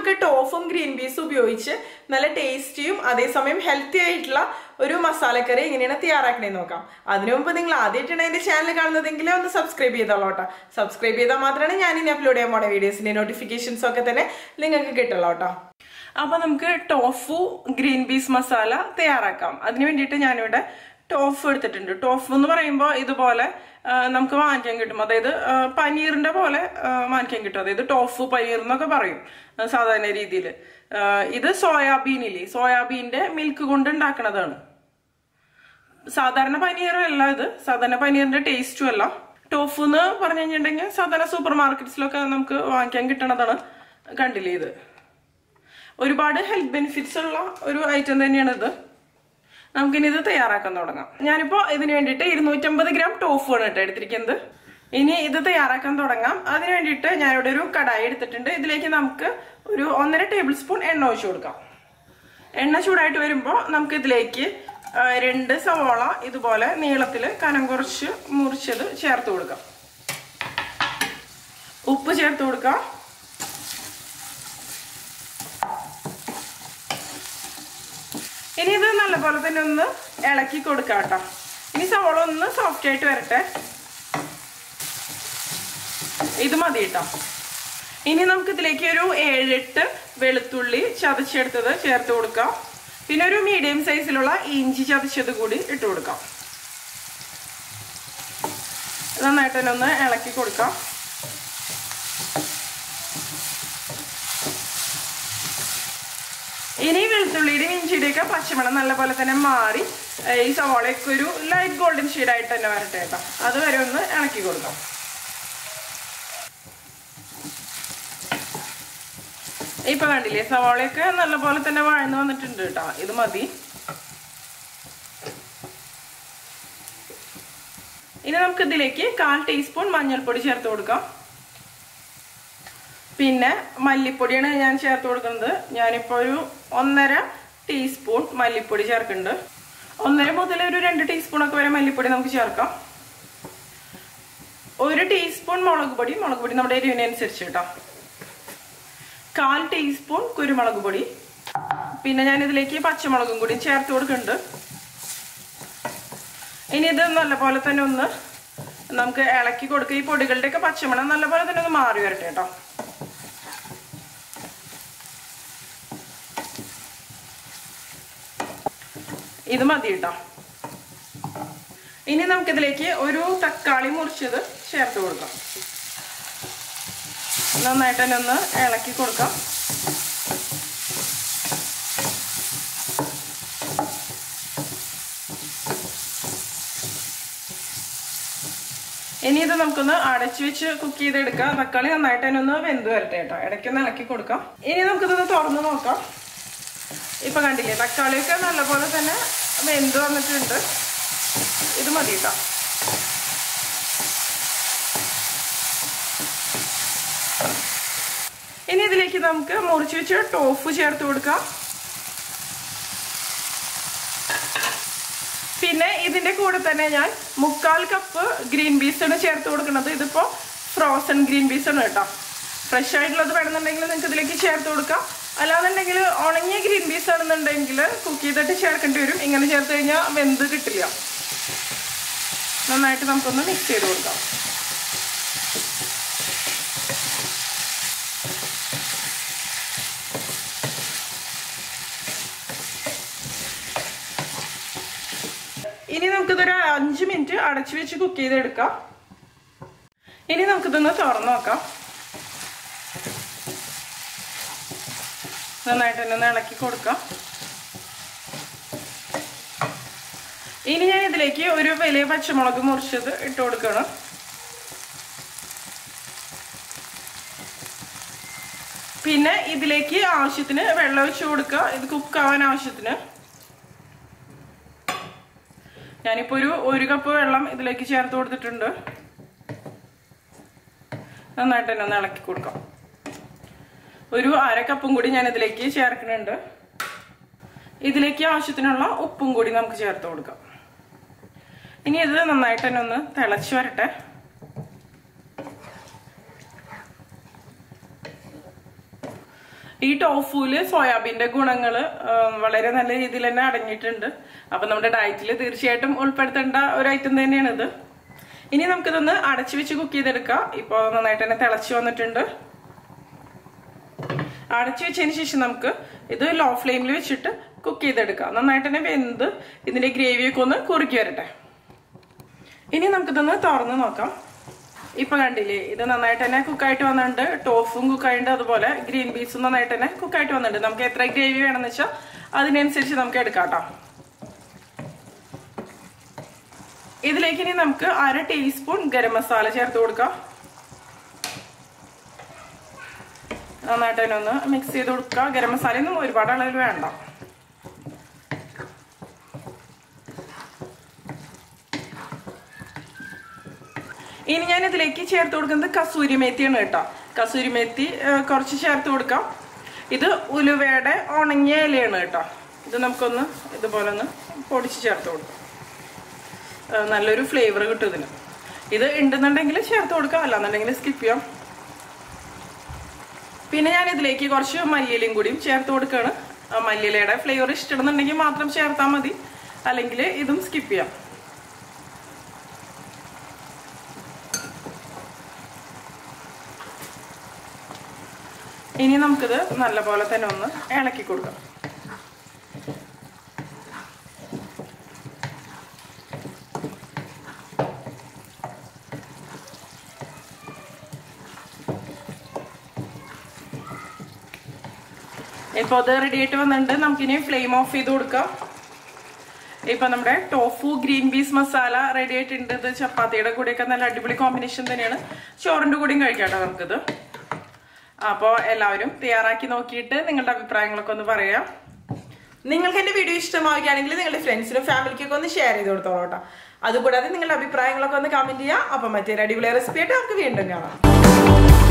നമുക്ക് ടോഫും ഗ്രീൻ പീസും ഉപയോഗിച്ച് നല്ല ടേസ്റ്റിയും അതേസമയം ഹെൽത്തി ആയിട്ടുള്ള ഒരു മസാലക്കറി എങ്ങനെയാണ് തയ്യാറാക്കണേന്ന് നോക്കാം. അതിനു മുമ്പ് നിങ്ങൾ ആദ്യമായിട്ടാണ് എന്റെ ചാനൽ കാണുന്നതെങ്കിൽ ഒന്ന് സബ്സ്ക്രൈബ് ചെയ്തോളൂ കേട്ടോ. സബ്സ്ക്രൈബ് ചെയ്താൽ മാത്രമാണ് ഞാൻ ഇനി അപ്ലോഡ് ചെയ്യാൻ പോണ വീഡിയോസിന്റെ നോട്ടിഫിക്കേഷൻസ് ഒക്കെ തന്നെ നിങ്ങൾക്ക് കിട്ടുള്ളൂ കേട്ടോ. അപ്പൊ നമുക്ക് ടോഫു ഗ്രീൻ പീസ് മസാല തയ്യാറാക്കാം. അതിന് വേണ്ടിയിട്ട് ഞാനിവിടെ ടോഫു എടുത്തിട്ടുണ്ട്. ടോഫു എന്ന് പറയുമ്പോൾ ഇതുപോലെ നമുക്ക് വാങ്ങിക്കാൻ കിട്ടും. അതായത് പനീറിന്റെ പോലെ വാങ്ങിക്കാൻ കിട്ടും. അതായത് ടോഫു പനീർ എന്നൊക്കെ പറയും സാധാരണ രീതിയിൽ. ഇത് സോയാബീനില്ലേ, സോയാബീന്റെ മിൽക്ക് കൊണ്ട് ഉണ്ടാക്കണതാണ്. സാധാരണ പനീറല്ല ഇത്, സാധാരണ പനീറിന്റെ ടേസ്റ്റും അല്ല. ടോഫു എന്ന് പറഞ്ഞു കഴിഞ്ഞിട്ടുണ്ടെങ്കിൽ സാധാരണ സൂപ്പർ മാർക്കറ്റ്സിലൊക്കെ നമുക്ക് വാങ്ങിക്കാൻ കിട്ടണതാണ്. കണ്ടില്ലേ, ഇത് ഒരുപാട് ഹെൽത്ത് ബെനിഫിറ്റ്സ് ഉള്ള ഒരു ഐറ്റം തന്നെയാണ് ഇത്. നമുക്കിനി ഇത് തയ്യാറാക്കാൻ തുടങ്ങാം. ഞാനിപ്പോ ഇതിന് വേണ്ടിയിട്ട് 250 ഗ്രാം ടോഫു ആണ് കേട്ടോ എടുത്തിരിക്കുന്നത്. ഇനി ഇത് തയ്യാറാക്കാൻ തുടങ്ങാം. അതിന് വേണ്ടിയിട്ട് ഞാനിവിടെ ഒരു കടായി എടുത്തിട്ടുണ്ട്. ഇതിലേക്ക് നമുക്ക് ഒരു 1.5 ടേബിൾ സ്പൂൺ എണ്ണ ഒഴിച്ചു കൊടുക്കാം. എണ്ണ ചൂടായിട്ട് വരുമ്പോൾ നമുക്ക് ഇതിലേക്ക് 2 സവാള ഇതുപോലെ നീളത്തിൽ കനം കുറച്ച് മുറിച്ചത് ചേർത്ത് കൊടുക്കാം. ഉപ്പ് ചേർത്ത് കൊടുക്കാം. ഇനി ഇത് നല്ലപോലെ തന്നെ ഒന്ന് ഇളക്കി കൊടുക്കാം കേട്ടോ. ഇനി സവാള ഒന്ന് സോഫ്റ്റ് ആയിട്ട് വരട്ടെ. ഇത് മതി കേട്ടോ. ഇനി നമുക്ക് ഇതിലേക്ക് ഒരു 7-8 വെളുത്തുള്ളി ചതച്ചെടുത്തത് ചേർത്ത് കൊടുക്കാം. പിന്നെ ഒരു മീഡിയം സൈസിലുള്ള ഇഞ്ചി ചതച്ചത് കൂടി ഇട്ട് കൊടുക്കാം. നന്നായിട്ട് തന്നെ ഒന്ന് ഇളക്കി കൊടുക്കാം. ഇനി വെളുത്തുള്ളിയുടെയും ഇഞ്ചിയുടെയൊക്കെ പച്ചമണം നല്ലപോലെ തന്നെ മാറി ഈ സവാളയൊക്കെ ഒരു ലൈറ്റ് ഗോൾഡൻ ഷെയ്ഡായിട്ട് തന്നെ വരട്ടെ കേട്ടോ. അതുവരെ ഒന്ന് ഇളക്കി കൊടുക്കാം. ഇപ്പൊ കണ്ടില്ലേ, സവാളയൊക്കെ നല്ലപോലെ തന്നെ വഴന്ന് വന്നിട്ടുണ്ട് കേട്ടോ. ഇത് മതി. ഇനി നമുക്ക് ഇതിലേക്ക് 1/4 ടീസ്പൂൺ മഞ്ഞൾപ്പൊടി ചേർത്ത് കൊടുക്കാം. പിന്നെ മല്ലിപ്പൊടിയാണ് ഞാൻ ചേർത്ത് കൊടുക്കുന്നത്. ഞാനിപ്പോൾ ഒരു 1.5 ടീസ്പൂൺ മല്ലിപ്പൊടി ചേർക്കുന്നുണ്ട്. 1.5 മുതൽ ഒരു 2 ടീസ്പൂണൊക്കെ വരെ മല്ലിപ്പൊടി നമുക്ക് ചേർക്കാം. 1 ടീസ്പൂൺ മുളക് പൊടി നമ്മുടെ എരിവിനനുസരിച്ച് കേട്ടോ. 1/4 ടീസ്പൂൺ കുരുമുളക് പൊടി. പിന്നെ ഞാൻ ഇതിലേക്ക് പച്ചമുളകും കൂടി ചേർത്ത് കൊടുക്കുന്നുണ്ട്. ഇനി ഇത് നല്ലപോലെ തന്നെ ഒന്ന് നമുക്ക് ഇളക്കി കൊടുക്കുക. ഈ പൊടികളുടെയൊക്കെ പച്ചമണം നല്ലപോലെ തന്നെ ഒന്ന് മാറി വരട്ടെ കേട്ടോ. ഇത് മതി കേട്ടോ. ഇനി നമുക്കിതിലേക്ക് ഒരു തക്കാളി മുറിച്ചത് ചേർത്ത് കൊടുക്കാം. നന്നായിട്ട് തന്നെ ഒന്ന് ഇളക്കി കൊടുക്കാം. ഇനി ഇത് നമുക്കൊന്ന് അടച്ചു വെച്ച് കുക്ക് ചെയ്തെടുക്കാം. തക്കാളി നന്നായിട്ട് തന്നെ ഒന്ന് വെന്ത് വരട്ടെ കേട്ടോ. ഇടയ്ക്കൊന്ന് ഇളക്കി കൊടുക്കാം. ഇനി നമുക്കിതൊന്ന് തുറന്ന് നോക്കാം. ഇപ്പൊ കണ്ടില്ലേ, തക്കാളിയൊക്കെ നല്ലപോലെ തന്നെ വെന്ത് വന്നിട്ടുണ്ട്. ഇത് മതി കേട്ടോ. ഇനി ഇതിലേക്ക് നമുക്ക് മുറിച്ച് വെച്ച് ടോഫു ചേർത്ത് കൊടുക്കാം. പിന്നെ ഇതിന്റെ കൂടെ തന്നെ ഞാൻ 3/4 കപ്പ് ഗ്രീൻ പീസ് ആണ് ചേർത്ത് കൊടുക്കുന്നത്. ഇതിപ്പോ ഫ്രോസൺ ഗ്രീൻ പീസ് ആണ് കേട്ടോ. ഫ്രഷ് ആയിട്ടുള്ളത് വേണമെന്നുണ്ടെങ്കിൽ നിങ്ങൾക്ക് ഇതിലേക്ക് ചേർത്ത് കൊടുക്കാം. അല്ലാന്നുണ്ടെങ്കിൽ ഉണങ്ങിയ ഗ്രീൻ പീസ് ആണെന്നുണ്ടെങ്കിൽ കുക്ക് ചെയ്തിട്ട് ചേർക്കേണ്ടി വരും. ഇങ്ങനെ ചേർത്ത് കഴിഞ്ഞാൽ വെന്ത് കിട്ടില്ല. നന്നായിട്ട് നമുക്കൊന്ന് മിക്സ് ചെയ്ത് കൊടുക്കാം. ഇനി നമുക്കിതൊരു 5 മിനിറ്റ് അടച്ചു വെച്ച് കുക്ക് ചെയ്തെടുക്കാം. ഇനി നമുക്കിതൊന്ന് തുറന്നു നോക്കാം. നന്നായിട്ട് തന്നെ ഒന്ന് ഇളക്കി കൊടുക്കാം. ഇനി ഞാൻ ഇതിലേക്ക് ഒരു വലിയ പച്ചമുളക് മുറിച്ചത് ഇട്ട് കൊടുക്കണം. പിന്നെ ഇതിലേക്ക് ആവശ്യത്തിന് വെള്ളം ഒഴിച്ച് കൊടുക്കുക. ഇത് കുക്കാവാൻ ആവശ്യത്തിന്. ഞാനിപ്പോൾ ഒരു കപ്പ് വെള്ളം ഇതിലേക്ക് ചേർത്ത് കൊടുത്തിട്ടുണ്ട്. നന്നായിട്ട് തന്നെ ഒന്ന് ഇളക്കി കൊടുക്കാം. ഒരു 1/2 കപ്പും കൂടി ഞാൻ ഇതിലേക്ക് ചേർക്കുന്നുണ്ട്. ഇതിലേക്ക് ആവശ്യത്തിനുള്ള ഉപ്പും കൂടി നമുക്ക് ചേർത്ത് കൊടുക്കാം. ഇനി ഇത് നന്നായിട്ട് തന്നെ ഒന്ന് തിളച്ച് വരട്ടെ. ഈ ടോഫുല് സോയാബീന്റെ ഗുണങ്ങൾ വളരെ നല്ല രീതിയിൽ തന്നെ അടങ്ങിയിട്ടുണ്ട്. അപ്പൊ നമ്മുടെ ഡയറ്റിൽ തീർച്ചയായിട്ടും ഉൾപ്പെടുത്തേണ്ട ഒരു ഐറ്റം തന്നെയാണ് ഇത്. ഇനി നമുക്കിതൊന്ന് അടച്ചു വെച്ച് കുക്ക് ചെയ്തെടുക്കാം. ഇപ്പൊ നന്നായിട്ട് തന്നെ തിളച്ചു വന്നിട്ടുണ്ട്. അടച്ചു വെച്ചതിന് ശേഷം നമുക്ക് ഇത് ലോ ഫ്ലെയിമിൽ വെച്ചിട്ട് കുക്ക് ചെയ്തെടുക്കാം. നന്നായിട്ട് തന്നെ വെന്ത് ഇതിന്റെ ഗ്രേവിയൊക്കെ ഒന്ന് കുറുക്കി വരട്ടെ. ഇനി നമുക്കിതൊന്ന് തുറന്ന് നോക്കാം. ഇപ്പൊ കണ്ടില്ലേ, ഇത് നന്നായിട്ട് തന്നെ കുക്കായിട്ട് വന്നിട്ടുണ്ട്. ടോഫും കുക്കായിട്ട്, അതുപോലെ ഗ്രീൻ പീസും നന്നായിട്ട് തന്നെ കുക്കായിട്ട് വന്നിട്ടുണ്ട്. നമുക്ക് എത്ര ഗ്രേവി വേണമെന്ന് വെച്ചാൽ അതിനനുസരിച്ച് നമുക്ക് എടുക്കാം കേട്ടോ. ഇതിലേക്ക് ഇനി നമുക്ക് 1/2 ടീസ്പൂൺ ഗരം മസാല ചേർത്ത് കൊടുക്കാം. നന്നായിട്ട് തന്നെ ഒന്ന് മിക്സ് ചെയ്ത് കൊടുക്കുക. ഗരം മസാലയൊന്നും ഒരുപാട് അളവിൽ വേണ്ട. ഇനി ഞാൻ ഇതിലേക്ക് ചേർത്ത് കൊടുക്കുന്നത് കസൂരി മേത്തിയാണ് കേട്ടോ. കസൂരി മേത്തി കുറച്ച് ചേർത്ത് കൊടുക്കാം. ഇത് ഉലുവയുടെ ഉണങ്ങിയ ഇലയാണ് കേട്ടോ. ഇത് നമുക്കൊന്ന് ഇതുപോലെ ഒന്ന് പൊടിച്ച് ചേർത്ത് കൊടുക്കാം. നല്ലൊരു ഫ്ലേവർ കിട്ടും ഇതിന്. ഇത് ഉണ്ടെന്നുണ്ടെങ്കിൽ ചേർത്ത് കൊടുക്കാം, അല്ലാന്നുണ്ടെങ്കിൽ സ്കിപ്പ് ചെയ്യാം. പിന്നെ ഞാൻ ഇതിലേക്ക് കുറച്ച് മല്ലിയിലയും കൂടിയും ചേർത്ത് കൊടുക്കുകയാണ്. മല്ലിയിലയുടെ ഫ്ലേവർ ഇഷ്ടപ്പെടുന്നുണ്ടെങ്കിൽ മാത്രം ചേർത്താൽ മതി, അല്ലെങ്കിൽ ഇതും സ്കിപ്പ് ചെയ്യാം. ഇനി നമുക്കിത് നല്ലപോലെ തന്നെ ഒന്ന് ഇളക്കി കൊടുക്കാം. ഇപ്പോൾ അത് റെഡി ആയിട്ട് വന്നിട്ടുണ്ട്. നമുക്കിനി ഫ്ലെയിം ഓഫ് ചെയ്ത് കൊടുക്കാം. ഇപ്പൊ നമ്മുടെ tofu green peas masala ready ആയിട്ടുണ്ട്. ഇത് ചപ്പാത്തിയുടെ കൂടെയൊക്കെ നല്ല അടിപൊളി കോമ്പിനേഷൻ തന്നെയാണ്. ചോറിന്റെ കൂടെയും കഴിക്കാട്ടോ നമുക്കിത്. അപ്പോൾ എല്ലാവരും തയ്യാറാക്കി നോക്കിയിട്ട് നിങ്ങളുടെ അഭിപ്രായങ്ങളൊക്കെ ഒന്ന് പറയാം. നിങ്ങൾക്ക് എന്റെ വീഡിയോ ഇഷ്ടമാവുകയാണെങ്കിൽ നിങ്ങളുടെ ഫ്രണ്ട്സിനും ഫാമിലിക്കൊക്കെ ഒന്ന് ഷെയർ ചെയ്ത് കൊടുത്തോളൂ കേട്ടോ. അതുകൂടാതെ നിങ്ങളുടെ അഭിപ്രായങ്ങളൊക്കെ ഒന്ന് കമന്റ് ചെയ്യാം. അപ്പം മറ്റൊരു അടിപൊളി റെസിപ്പി ആയിട്ട് നമുക്ക് വീണ്ടും കാണാം.